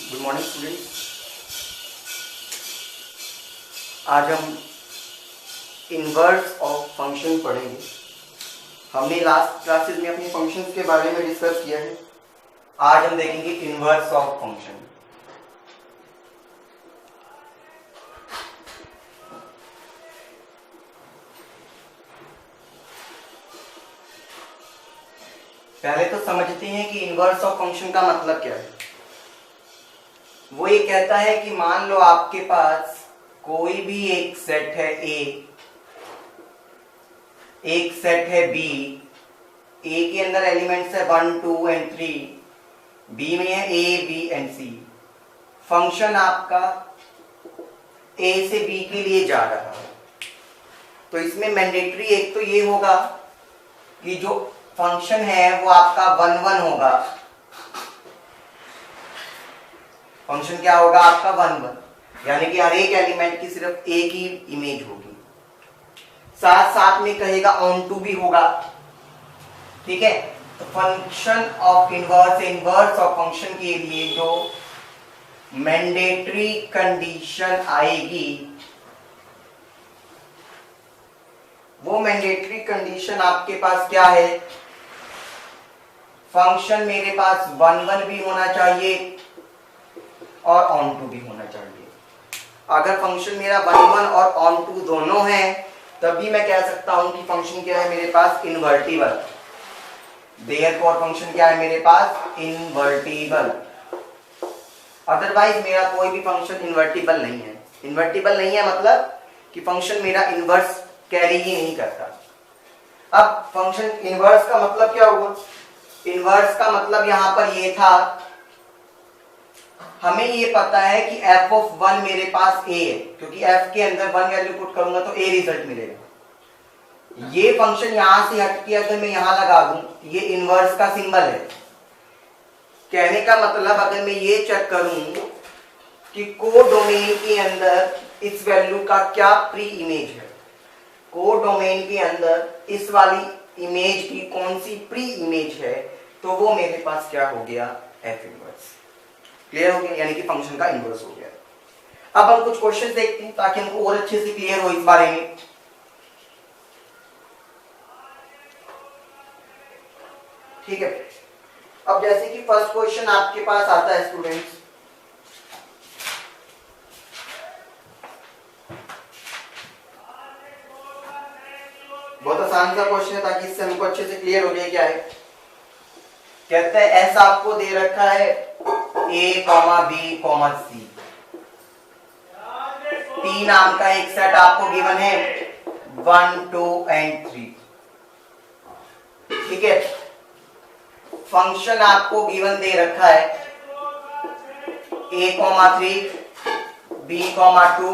Good morning students. आज हम inverse of function पढ़ेंगे। हमने लास्ट क्लासेस में अपनी फंक्शंस के बारे में डिस्कस किया है। आज हम देखेंगे इनवर्स ऑफ फंक्शन। पहले तो समझते हैं कि इनवर्स ऑफ फंक्शन का मतलब क्या है। वो ये कहता है कि मान लो आपके पास कोई भी एक सेट है ए, एक सेट है बी। ए के अंदर एलिमेंट्स है 1, 2 एंड 3, बी में है ए, बी एंड सी। फंक्शन आपका ए से बी के लिए जा रहा है, तो इसमें मैंडेटरी एक तो ये होगा कि जो फंक्शन है वो आपका 1, 1 होगा। फंक्शन क्या होगा आपका 1, 1, यानी कि हर एक एलिमेंट की सिर्फ एक ही इमेज होगी। साथ साथ में कहेगा ऑन टू भी होगा। ठीक है, तो function of inverse of function के लिए जो मैंडेटरी कंडीशन आएगी, वो मैंडेटरी कंडीशन आपके पास क्या है? फंक्शन मेरे पास 1, 1 भी होना चाहिए और ऑन टू भी होना चाहिए। अगर फंक्शन मेरा 1, 1 और ऑन टू दोनों है, तभी मैं कह सकता हूं कि फंक्शन क्या है मेरे पास? इनवर्टिबल। देयरफॉर फंक्शन क्या है मेरे पास? इनवर्टिबल। अदरवाइज मेरा कोई भी फंक्शन इनवर्टिबल नहीं है। इनवर्टिबल नहीं है मतलब कि फंक्शन मेरा इनवर्स कैरी ही नहीं करता। अब फंक्शन इनवर्स का मतलब क्या हुआ? इनवर्स का मतलब यहां पर ये था, हमें ये पता है कि f ऑफ 1 मेरे पास a है, क्योंकि f के अंदर 1 वैल्यू पुट करूंगा तो a रिजल्ट मिलेगा। ये फंक्शन यहां से हट के अगर मैं यहां लगा दूं, ये इनवर्स का सिंबल है। कहने का मतलब अगर मैं ये चेक करूं कि कोडोमेन के अंदर इस वैल्यू का क्या प्री इमेज है, कोडोमेन के अंदर इस वाली इमेज की कौन सी प्री इमेज है, तो वो मेरे पास क्या हो गया? f inverse. क्लियर हो गया, यानी कि फंक्शन का इनवर्स हो गया। अब हम कुछ क्वेश्चन देखते हैं ताकि हमको और अच्छे से क्लियर हो इस बारे में। ठीक है, अब जैसे कि फर्स्ट क्वेश्चन आपके पास आता है स्टूडेंट्स, बहुत आसान सा क्वेश्चन है ताकि इससे हमको अच्छे से क्लियर हो जाए क्या है। कहते हैं ऐसा आपको दे रखा है a, b, c। P नाम का एक सेट आपको गिवन है 1, 2 एंड 3। ठीक है, फंक्शन आपको गिवन दे रखा है a, 3, b, 2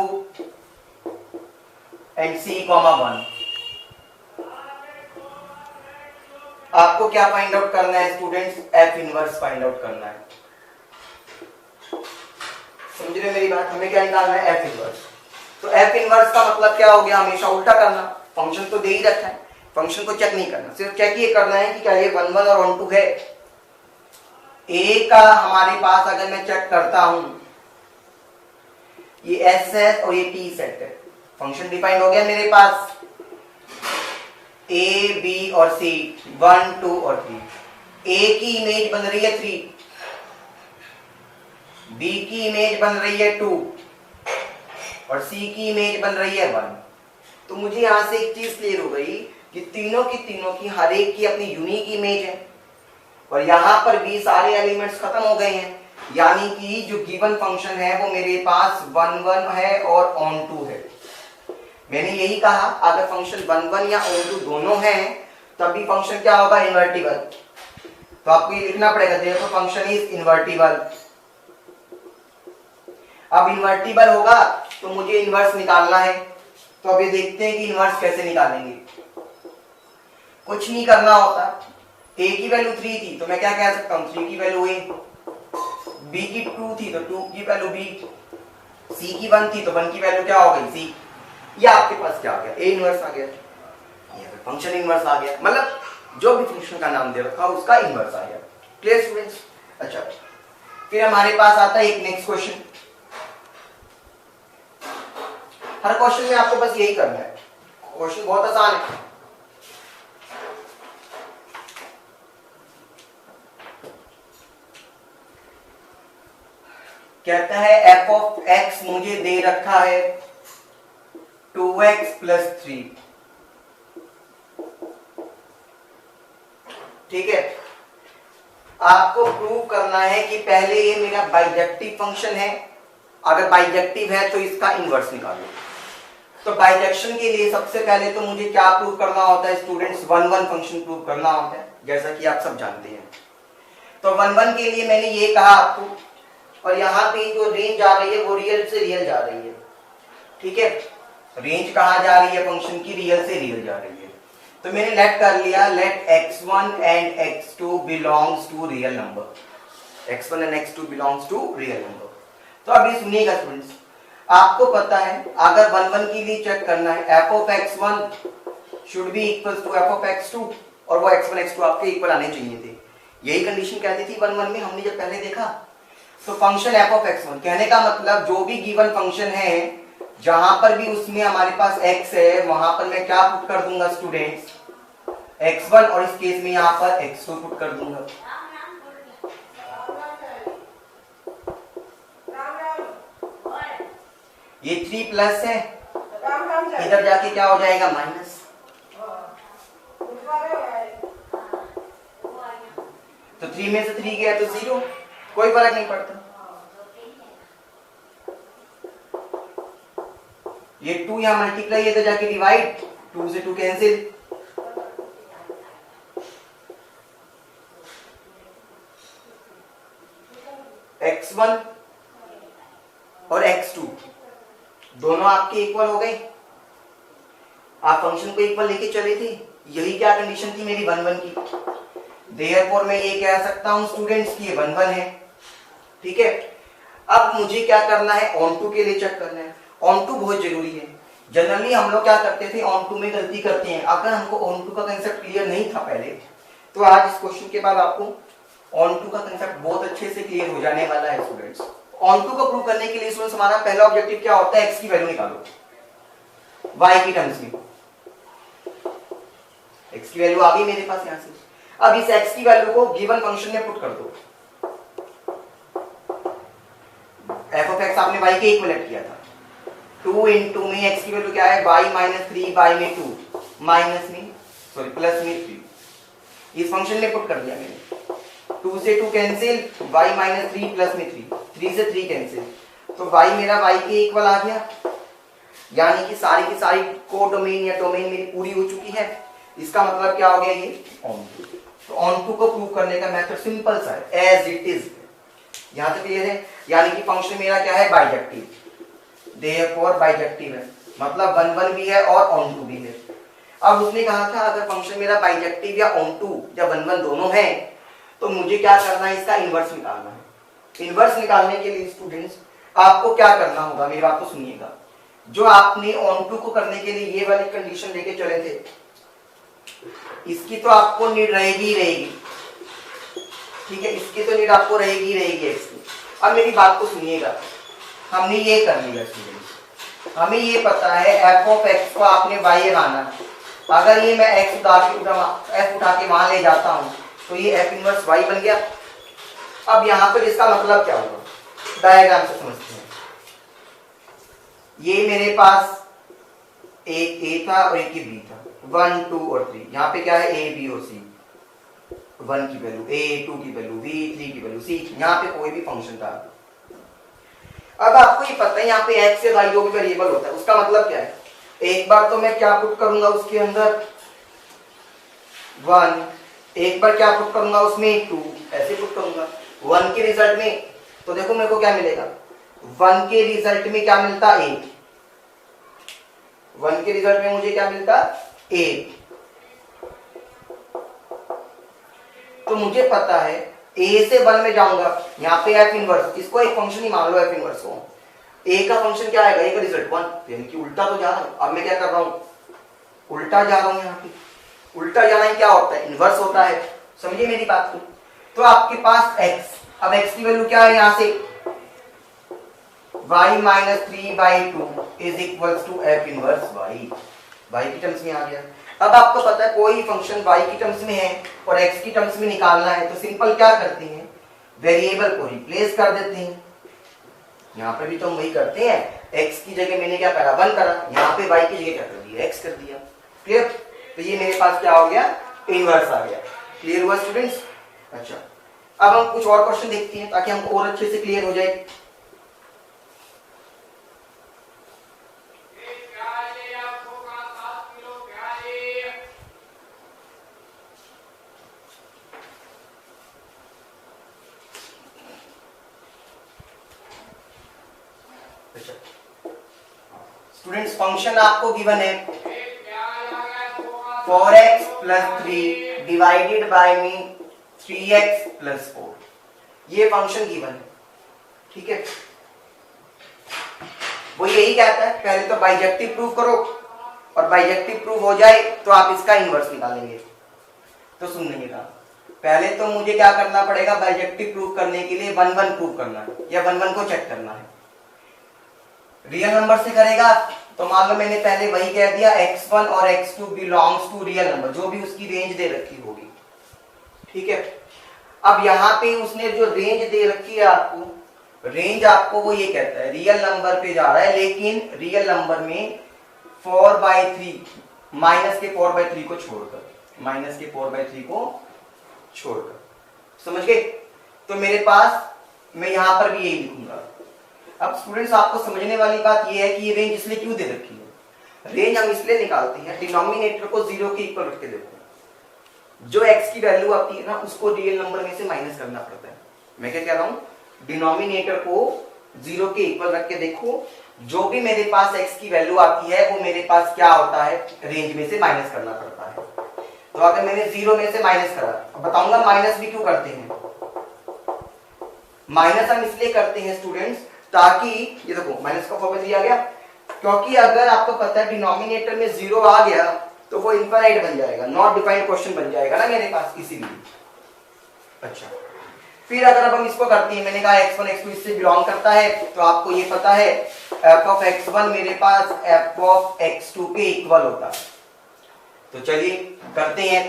एंड c, 1। आपको क्या फाइंड आउट करना है students? f inverse find out करना है। समझ रहे मेरी बात? हमें क्या निकालना है? f inverse. तो f इनवर्स का मतलब क्या हो गया? हमेशा उल्टा करना। फंक्शन तो दे ही रखा है, फंक्शन को चेक नहीं करना, सिर्फ चेक ये करना है कि क्या ये 1, 1 और 1, 2 है। a का हमारे पास अगर मैं चेक करता हूं, ये s है और ये p सेट है। फंक्शन डिफाइंड हो गया मेरे पास a, b और c, 1, 2 और 3। a की इमेज बन रही है 3, b की इमेज बन रही है 2 और c की इमेज बन रही है 1। तो मुझे यहां से एक चीज क्लियर हो गई कि तीनों की हर एक की अपनी यूनिक इमेज है, और यहां पर भी सारे एलिमेंट्स खत्म हो गए हैं, यानी कि जो गिवन फंक्शन है वो मेरे पास 1, 1 है और ऑन टू है। मैंने यही कहा, अगर फंक्शन 1, 1 या ऑन टू दोनों हैं तभी फंक्शन क्या होगा? इनवर्टिबल। तो आपको ये लिखना पड़ेगा, देखो फंक्शन इज इनवर्टिबल। अब इनवर्टिबल होगा तो मुझे इनवर्स निकालना है। तो अब ये देखते हैं कि इनवर्स कैसे निकालेंगे। कुछ नहीं करना होता, a की वैल्यू 3 थी तो मैं क्या कह सकता हूँ? 3 की वैल्यू a, b की 2 थी तो 2 की वैल्यू b, c की 1 थी तो 1 की वैल्यू क्या हो गई? c। ये आपके पास क्या आ गया? a इनवर्स आ गया, फंक्शन इनवर्स आ गया। मतलब जो भी फंक्शन का नाम दे रखा उसका इनवर्स आ गया। Clear students? अच्छा, फिर हमारे पास आता है एक नेक्स्ट क्वेश्चन। हर क्वेश्चन में आपको बस यही करना है, क्वेश्चन बहुत आसान है। कहता है एफ ऑफ एक्स मुझे दे रखा है 2x + 3। ठीक है, आपको प्रूव करना है कि पहले ये मेरा बाइजेक्टिव फंक्शन है, अगर बाइजेक्टिव है तो इसका इनवर्स निकालो। तो बाइजेक्शन के लिए सबसे पहले तो मुझे क्या प्रूव करना होता है स्टूडेंट्स, 1 1 फंक्शन प्रूव करना होता है, जैसा कि आप सब जानते हैं। तो 1 1 के लिए मैंने ये कहा आपको, और यहाँ पे जो रेंज आ रही है वो रियल से रियल जा रही है। ठीक है, रेंज कहाँ जा रही है फंक्शन की, रियल से रियल जा रही है। तो मैंने लेट कर लिया, let x1 and x2 belongs to real number, x1 and x2 belongs to real number. तो अभी सुनिएगा स्टूडेंट्स, आपको पता है अगर 1 1 के लिए चेक करना है, f of x1 should be equal to f of x2, और वो x1 x2 आपके इक्वल आने चाहिए थे। यही कंडीशन कहती थी 1 1 में, हमने जब पहले देखा। तो फंक्शन f of x1 कहने का मतलब जो भी गिवन फंक्शन है जहां पर भी उसमें हमारे पास x है, वहां पर मैं क्या पुट कर दूंगा स्टूडेंट्स, x1, और इस केस में यहां पर x2 पुट कर दूंगा। ये 3 प्लस है, इधर जाके क्या हो जाएगा माइनस। तो 3 में से 3 गया तो 0, कोई फर्क नहीं पड़ता। ये 2 यहां मल्टीप्लाई, इधर जाके डिवाइड, 2 से 2 कैंसिल। x1 और x2 दोनों आपके इक्वल हो गए, आप फंक्शन को इक्वल लेके चले थे। यही क्या कंडीशन थी मेरी 1 1 की। देयरफॉर मैं ये कह सकता हूं स्टूडेंट्स कि ये 1 1 है। ठीक है, अब मुझे क्या करना है, ऑन टू के लिए चेक करना है। ऑन टू बहुत जरूरी है। जनरली हम लोग क्या करते थे, ऑन टू में गलती करते हैं। अगर हमको ऑन टू का कंसेप्ट क्लियर नहीं था पहले, तो आज इस क्वेश्चन के बाद आपको ऑन टू का कंसेप्ट बहुत अच्छे से क्लियर हो जाने वाला है स्टूडेंट्स। ऑन टू को प्रूव करने के लिए स्टूडेंट्स हमारा पहला ऑब्जेक्टिव क्या होता है, एक्स की वैल्यू निकालो वाई की टर्म्स में। एक्स की वैल्यू आ गई मेरे पास यहां से। अब इस एक्स की वैल्यू को गिवन फंक्शन में पुट कर दो। एफ ऑफ एक्स आपने वाई के इक्विवेलेंट किया था, 2 इंटू में एक्स की वैल्यू क्या है, वाई माइनस 3, वाई में 2, माइनस में सॉरी प्लस में 3। इस फंक्शन में पुट कर दिया मैंने। 2 से 2 कैंसिल, y माइनस 3 प्लस में 3 से 3 कैंसिल, तो y मेरा y के इक्वल आ गया। यानी कि सारी की सारी को डोमेन या डोमेन मेरी पूरी हो चुकी है। इसका मतलब क्या हो गया, ये ऑन टू। तो ऑन टू को प्रूव करने का मेथड सिंपल सा है, एज इट इज। यहां तक क्लियर है। यानी कि फंक्शन मेरा क्या है, बाइजेक्टिव, देयरफॉर बाइजेक्टिव है, मतलब 1 1 भी है और ऑन टू भी है। अब उसने कहा था अगर फंक्शन मेरा बाइजेक्टिव या ऑन टू या 1 1 दोनों है, तो मुझे क्या करना है, इसका इनवर्स निकालना है। इनवर्स निकालने के लिए स्टूडेंट्स आपको क्या करना होगा, मेरी बात को सुनिएगा। जो आपने ऑन टू को करने के लिए ये वाली कंडीशन लेके चले थे, इसकी तो आपको नीड रहेगी ही रहेगी। ठीक है, इसकी तो नीड आपको रहेगी एक्स की। अब मेरी बात को सुनिएगा, हमने ये कर लिया स्टूडेंट्स, हमें ये पता है एफ ऑफ एक्स को आपने वाई लगाना। अगर ये मैं एक्स उठा के वहां ले जाता हूं, तो ये एफ इनवर्स वाई बन गया। अब यहां पर इसका मतलब क्या होगा, डायग्राम से समझते हैं। ये मेरे पास एक ए था और एक बी था, 1 2 और 3। यहाँ पे क्या है, ए बी और सी। 1 की वैल्यू ए, 2 की वैल्यू बी, 3 की वैल्यू सी। यहाँ पे कोई भी फंक्शन था। अब आपको ये पता है यहाँ पे एक्स से वाई जो भी वेरिएबल होता है, उसका मतलब क्या है। एक बार तो मैं क्या पुट करूंगा उसके अंदर 1, एक बार क्या पुट करूंगा उसमें 2, ऐसे पुट करूंगा 1 के रिजल्ट में। तो देखो मेरे को क्या मिलेगा, 1 के रिजल्ट में क्या मिलता, 8। 1 के रिजल्ट में मुझे क्या मिलता, 8। तो मुझे पता है a से 1 में जाऊंगा, यहाँ पे एफ इनवर्स, इसको एक फंक्शन ही मान लो एफ इनवर्स को। a का फंक्शन क्या आएगा, a का रिजल्ट 1, यानी कि उल्टा तो जा रहा हूं। अब मैं क्या कर रहा हूं, उल्टा जा रहा हूं। यहाँ पे उल्टा जाना ही क्या होता है, इनवर्स होता है। समझिए मेरी बात को। तो आपके पास x अब x की वैल्यू क्या है यहां से, y minus 3/2 is equals to f inverse y की टर्म्स में आ गया। अब आपको पता है कोई फंक्शन y की टर्म्स में है और x की टर्म्स में निकालना है तो सिंपल क्या करते हैं, वेरिएबल को रिप्लेस कर देते हैं। यहाँ पे भी तो हम वही करते हैं, x की जगह मैंने क्या करा 1 करा, यहाँ पे y की जगह क्या कर दिया x कर दिया। क्लियर, तो ये मेरे पास क्या हो गया, इनवर्स आ गया। क्लियर हुआ स्टूडेंट्स। अच्छा, अब हम कुछ और क्वेश्चन देखते हैं ताकि हमको और अच्छे से क्लियर हो जाए। स्टूडेंट्स फंक्शन आपको गिवन है 4x प्लस 3 डिवाइडेड बाय में 3x प्लस 4, ये फंक्शन गिवन है। ठीक है, वो यही कहता है पहले तो बाइजेक्टिव प्रूव करो और बाइजेक्टिव प्रूव हो जाए तो आप इसका इनवर्स निकालेंगे। तो सुन लीजिएगा, पहले तो मुझे क्या करना पड़ेगा, बाइजेक्टिव प्रूव करने के लिए 1 1 प्रूव करना है या 1 1 को चेक करना है। रियल नंबर से करेगा तो मान लो मैंने पहले वही कह दिया x1 और x2 belongs to real number, जो भी उसकी रेंज दे रखी होगी। ठीक है, अब यहाँ पे उसने जो रेंज दे रखी है आपको, रेंज आपको वो ये कहता है रियल नंबर पे जा रहा है, लेकिन रियल नंबर में 4/3 माइनस के 4/3 को छोड़कर, माइनस के 4/3 को छोड़कर, समझ गए। तो मेरे पास मैं यहां पर भी यही लिखूंगा। अब स्टूडेंट्स आपको समझने वाली बात यह है कि ये रेंज इसलिए क्यों दे रखी है। रेंज हम इसलिए निकालते हैं डिनोमिनेटर को 0 के इक्वल रख के देखो, जो x की वैल्यू आती है ना उसको रियल नंबर में से माइनस करना पड़ता है। मैं क्या कह रहा हूं, डिनोमिनेटर को 0 के इक्वल रख के देखो, जो भी मेरे पास x की वैल्यू आती है वो मेरे पास क्या होता है, रेंज में से माइनस करना पड़ता है। तो अगर मैंने 0 में से माइनस करा, अब बताऊंगा माइनस भी क्यों करते हैं। माइनस हम इसलिए करते हैं स्टूडेंट्स ताकि, ये देखो माइनस का 4/3 आ गया, क्योंकि अगर आपको पता है डिनोमिनेटर में 0 आ गया तो वो इनफाइनाइट बन जाएगा, नॉट डिफाइंड क्वेश्चन बन जाएगा ना मेरे पास, इसीलिए। अच्छा, फिर अगर अब हम इसको करते हैं, मैंने कहा x1 x2 इससे बिलोंग करता है, तो आपको ये पता है f of x1 मेरे पास f of x2 के इक्वल होता है। तो चलिए करते हैं,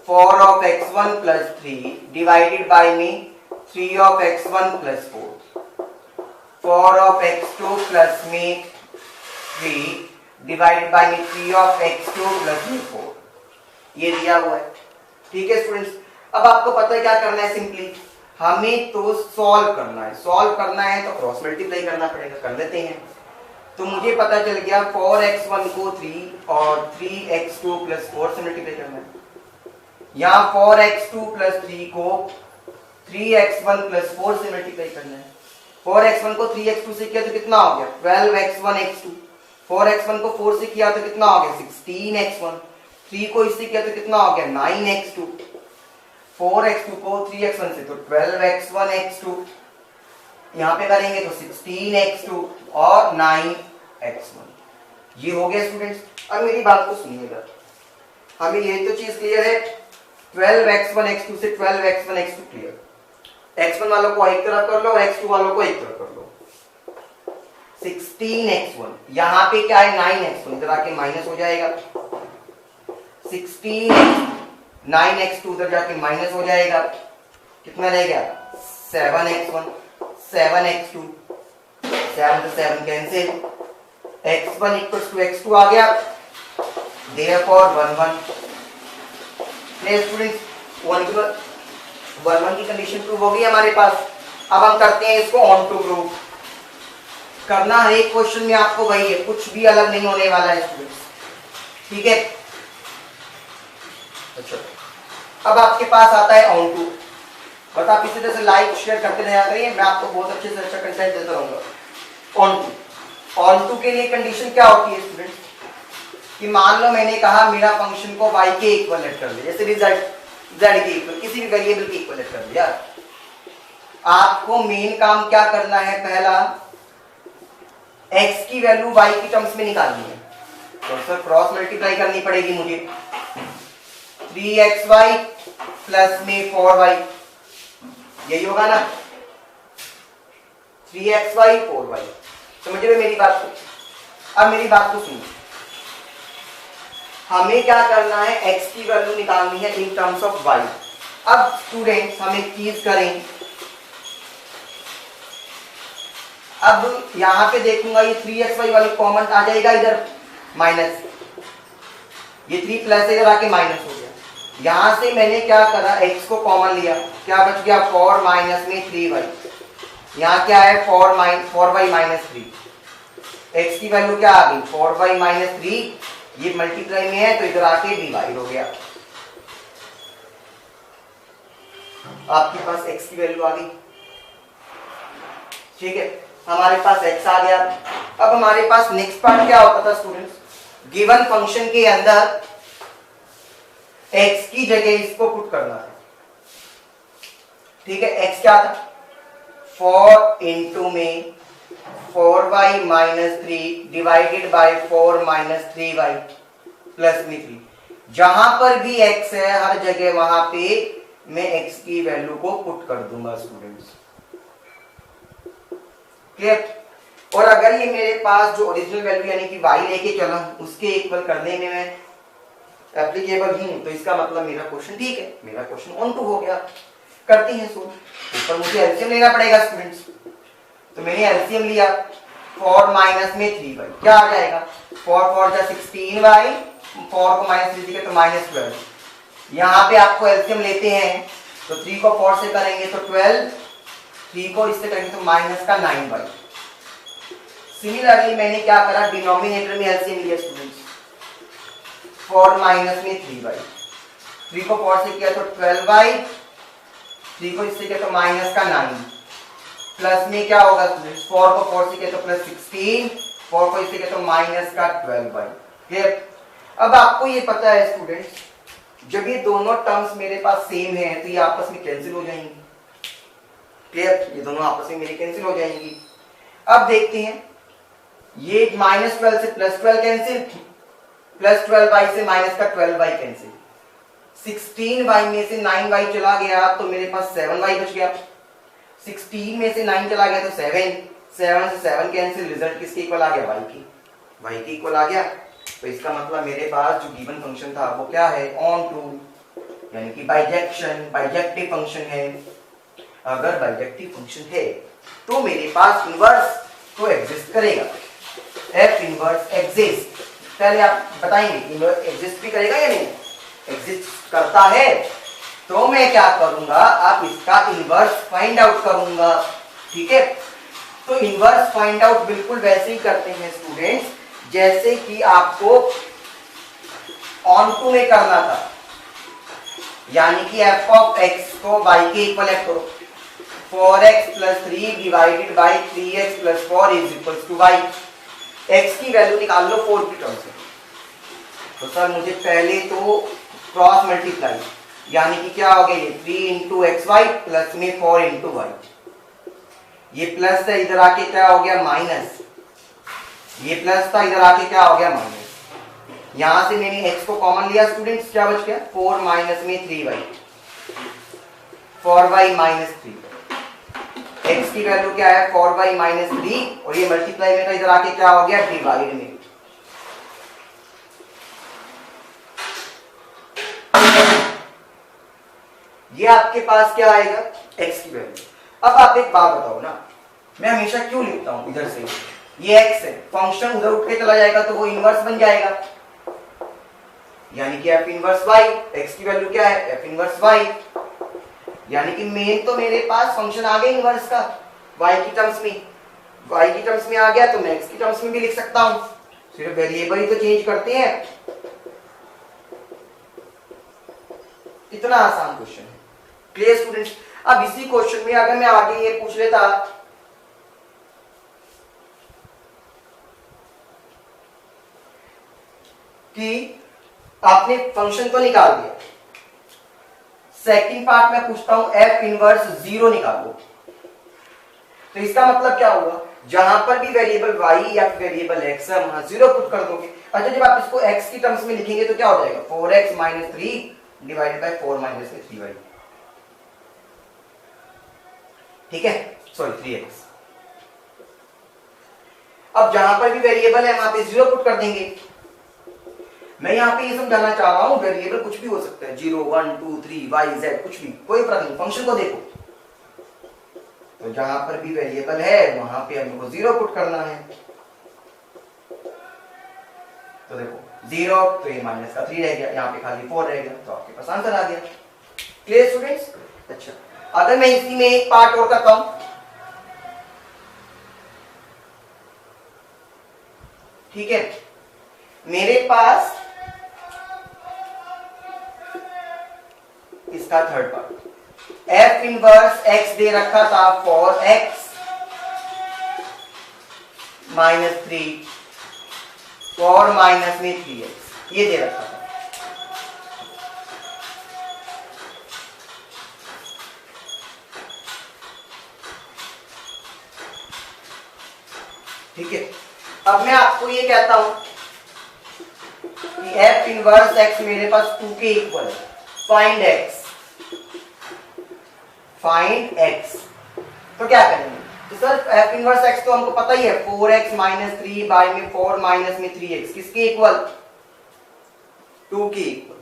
4 of x1 plus 3 divided by में 3 of x1 plus 4, 4 of x2 plus में 3 डिवाइडेड बाय में 3 of x2 plus में 4, ये दिया हुआ है। ठीक है स्टूडेंट्स, अब आपको पता है क्या करना है, सिंपली हमें तो सॉल्व करना है। सॉल्व करना है तो क्रॉस मल्टीप्लाई करना पड़ेगा, कर लेते हैं। तो मुझे पता चल गया 4x1 को 3 और 3x2 plus 4 से मल्टीप्लाई करना है। यहाँ 4x2 plus 3 को 3x1 plus 4 से मल्टीप्लाई करना है। 4x1 को 3x2 से किया तो कितना हो गया 12x1 x2, 4x1 को 4 से किया तो कितना हो गया 16x1, 3 को इससे किया तो कितना हो गया 9x2, 4x2 को 3x1 से तो 12x1 x2, यहाँ पे करेंगे तो 16x2 और 9x1, ये हो गया स्टूडेंट्स। अब मेरी बात को सुनिएगा, हमें ये तो चीज क्लियर है, 12x1 x2 से 12x1 x2 क्लियर, x1 वालों को एक तरफ कर लो और x2 वालों को एक तरफ कर लो। 16x1, यहाँ पे क्या है 9x1, इधर आके माइनस हो जाएगा, 16x, 9x2 उधर जाके माइनस हो जाएगा, कितना रहेगा 7x1, 7x2, 7 to 7 cancel, x1 equals to x2 आ गया, therefore 1 1। स्टूडेंट्स 1 1 की कंडीशन प्रूव हो गई हमारे पास। अब हम करते हैं इसको ऑन टू प्रूव। करना हर एक क्वेश्चन में आपको वही है, कुछ भी अलग नहीं होने वाला है स्टूडेंट्स, ठीक है। अच्छा, अब आपके पास आता है ऑन टू, बस आप इसी तरह से लाइक शेयर करते रहा करिए, मैं आपको बहुत अच्छे से अच्छा कंटेंट देता रहूंगा। ऑन टू के लिए कंडीशन क्या होती है स्टूडेंट्स, कि मान लो मैंने कहा मेरा फंक्शन को y के इक्वल लेट कर लिया, जैसे रिजल्ट z के इक्वल, किसी भी वेरिएबल के इक्वल लेट कर लिया। आपको मेन काम क्या करना है, पहला x की वैल्यू y की टर्म्स में निकालनी है, तो सर क्रॉस मल्टीप्लाई करनी पड़ेगी मुझे, 3xy प्लस में 4y यही होगा ना 3xy 4y। समझ रहे हो मेरी बात को? अब मेरी बात को सुनो, हमें क्या करना है, x की वैल्यू निकालनी है इन टर्म्स ऑफ y। अब स्टूडेंट्स हम एक चीज करें, अब यहां पे देखूंगा ये 3xy वाली कॉमन आ जाएगा इधर माइनस, ये 3 प्लस इधर आके माइनस हो गया। यहां से मैंने क्या करा, x को कॉमन लिया, क्या बच गया 4 माइनस में 3y। यहाँ क्या है 4y माइनस 3। x की वैल्यू क्या आ गई 4y माइनस 3, ये मल्टीप्लाई में है तो इधर आके डिवाइड हो गया। आपके पास x की वैल्यू आ गई, ठीक है, हमारे पास x आ गया। अब हमारे पास नेक्स्ट पार्ट क्या होता था स्टूडेंट्स, गिवन फंक्शन के अंदर x की जगह इसको पुट करना है, ठीक है। x क्या था 4 इंटू में 4y minus 3 divided by 4 minus 3y plus में 3। जहां पर भी x है हर जगह वहां पे मैं x की वैल्यू को पुट कर दूंगा स्टूडेंट्स, क्लियर। और अगर ये मेरे पास जो ओरिजिनल वैल्यू यानी कि y लेके चला उसके इक्वल करने में मैं एप्लीकेबल हूं तो इसका मतलब मेरा क्वेश्चन ठीक है, मेरा क्वेश्चन ऑन टू हो गया। करते हैं सोल्व, ऊपर मुझे एलसीएम लेना पड़ेगा स्टूडेंट्स, तो मैंने एलसीएम लिया 4 माइनस में 3y क्या आ जाएगा 4 4 जा 16y, 4 को माइनस 3 दिखे तो माइनस 12। यहाँ पे आपको एलसीएम लेते हैं तो 3 को 4 से करेंगे तो 12, 3 को इससे करेंगे तो माइनस का 9y। सिमिलरली मैंने क्या करा, डिनोमिनेटर में एलसीएम लिया स्टूडेंट्स 4 माइनस में 3y, 3 को 4 से किया तो 12y, 3 को इससे किया तो माइनस का 9, प्लस में क्या होगा स्टूडेंट्स 4 को 4 से किया तो प्लस 16, 4 को इससे किया तो माइनस का 12y, क्लियर। अब आपको ये पता है स्टूडेंट्स जब ये दोनों टर्म्स मेरे पास सेम है तो ये आपस में कैंसिल हो जाएंगी, क्लियर, ये दोनों आपस में मेरे कैंसिल हो जाएंगी। अब देखते हैं, ये माइनस 12 से प्लस 12 कैंसिल, प्लस 12y से माइनस का 12y कैंसिल, 16y में से 9y चला गया तो मेरे पास 7y बच गया, 16 में से 9 चला गया तो 7, 7 से 7 कैंसिल, रिजल्ट किसके इक्वल आ गया y के इक्वल आ गया। तो इसका मतलब मेरे पास जो गिवन फंक्शन था वो क्या है ऑन टू, यानी कि बाइजेक्टिव फंक्शन है। अगर बाइजेक्टिव फंक्शन है तो मेरे पास इनवर्स तो एग्जिस्ट करेगा, f इनवर्स एग्जिस्ट। पहले आप बताएंगे इनवर्स एग्जिस्ट भी करेगा या नहीं, एग्जिस्ट करता है तो मैं क्या करूंगा, आप इसका इनवर्स फाइंड आउट करूंगा, ठीक है। तो इनवर्स फाइंड आउट बिल्कुल वैसे ही करते हैं स्टूडेंट्स जैसे कि आपको ऑन टू में करना था, यानी कि f ऑफ x को y के इक्वल एफ करो, 4x plus 3 divided by 3x plus 4 is equal to y। x की वैल्यू निकाल लो 4 की टर्म से, तो सर मुझे पहले तो क्रॉस मल्टीप्लाई, यानी कि क्या हो गया ये 3 इंटू एक्स वाई प्लस में 4 इंटू वाई, ये प्लस था इधर आके क्या हो गया माइनस, ये प्लस था इधर आके क्या हो गया माइनस। यहां से मैंने x को कॉमन लिया स्टूडेंट्स, क्या बच गया 4 माइनस में 3y, 4y माइनस 3। x की वैल्यू क्या है 4y माइनस 3 और ये मल्टीप्लाई में था इधर आके क्या हो गया डिवाइड में। ये आपके पास क्या आएगा x की वैल्यू। अब आप एक बात बताओ ना, मैं हमेशा क्यों लिखता हूं इधर से, ये x है, फंक्शन उधर उठ के चला जाएगा तो वो इनवर्स बन जाएगा, यानी कि f इनवर्स y, x की वैल्यू क्या है f इनवर्स y, यानी कि मेन तो मेरे पास फंक्शन आ गया इनवर्स का y की टर्म्स में, y की टर्म्स में आ गया तो मैं x की टर्म्स में भी लिख सकता हूं, सिर्फ वेरिएबल ही तो चेंज करते हैं। इतना आसान क्वेश्चन है, क्लियर स्टूडेंट्स। अब इसी क्वेश्चन में अगर मैं आगे ये पूछ लेता कि आपने फंक्शन तो निकाल दिया, सेकंड पार्ट में पूछता हूं f इनवर्स 0 निकालो, तो इसका मतलब क्या हुआ जहां पर भी वेरिएबल y या वेरिएबल x है वहां 0 पुट कर दोगे। अच्छा जब आप इसको x की टर्म्स में लिखेंगे तो क्या हो जाएगा 4x minus 3 divided by 4 minus 3y। ठीक है, सॉरी 3x। अब जहां पर भी वेरिएबल है वहां पे 0 पुट कर देंगे। मैं यहां पे ये समझाना चाह रहा हूं वेरिएबल कुछ भी हो सकता है, 0 1 2 3 y z कुछ भी, कोई फर्क नहीं। फंक्शन को देखो तो जहां पर भी वेरिएबल है वहां पे हमको 0 पुट करना है। तो देखो 0 तो ये माइनस का 3 रह गया, यहाँ पे खाली 4 रह गया, तो आपके पास आंसर आ गया। Clear students? अच्छा, अगर मैं इसी में एक पार्ट और करता हूं, ठीक है, मेरे पास इसका third part f inverse x दे रखा था for x minus 3 for minus में 3x, ये दे रखा था। ठीक है, अब मैं आपको ये कहता हूं कि f इनवर्स x मेरे पास 2 के इक्वल है, फाइंड x, फाइंड x। तो क्या करेंगे? तो सर f इनवर्स x तो हमको पता ही है, 4x माइनस 3 बाय में 4 माइनस में 3x, किसके इक्वल? 2 के इक्वल।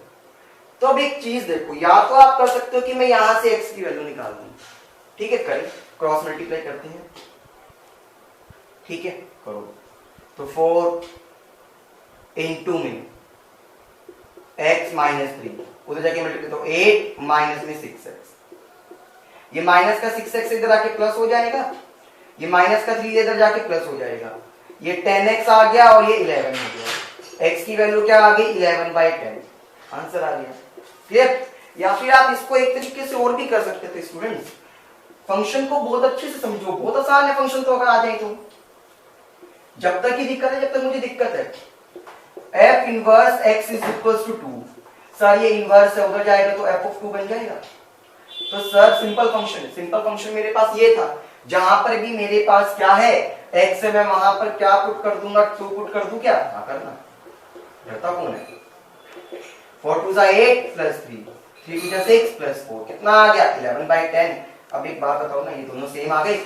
तो अब एक चीज देखो, या तो आप कर सकते हो कि मैं यहां से x की वैल्यू निकाल दूं, ठीक है, करें, क्रॉस मल्टीप्लाई करते हैं, ठीक है, करो। तो 4 इंटू में x माइनस 3, उधर जाके मल्टीप्लाई तो 8 माइनस में 6x, ये माइनस का 6x इधर आके प्लस हो जाएगा, ये माइनस का 3 इधर जाके प्लस हो जाएगा, ये 10x आ गया और ये 11 हो गया। x की वैल्यू क्या आ गई? 11/10, आंसर आ गया। क्लियर? या फिर आप इसको एक तरीके से और भी कर सकते थे स्टूडेंट्स, फंक्शन को बहुत अच्छे से समझो, बहुत आसान है फंक्शन तो अगर आ जाए तो। जब तक ही दिक्कत है, जब तक मुझे दिक्कत है, f inverse x is equals to 2, sir ये इनवर्स है, उधर जाएगा तो f ऑफ 2 बन जाएगा। तो सर सिंपल फंक्शन है, सिंपल फंक्शन मेरे पास ये था, जहां पर भी मेरे पास क्या है x है, मैं वहां पर क्या पुट कर दूंगा? 2 पुट कर दूं क्या? हाँ करना, डरता कौन है? 4 2 8 प्लस 3 3 2 6 प्लस 4, कितना आ गया? 11/10। अब एक बात बताओ ना, ये दोनों सेम आ गए,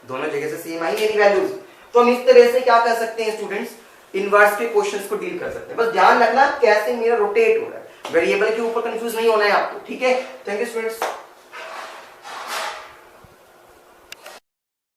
दोनों जगह से सेम आई मेरी वैल्यूज। तो हम इस तरह से क्या कर सकते हैं स्टूडेंट्स, इनवर्स के क्वेश्चंस को डील कर सकते हैं। बस ध्यान रखना कैसे मेरा रोटेट हो रहा है, वेरिएबल के ऊपर कंफ्यूज नहीं होना है आपको, ठीक है। Thank you students.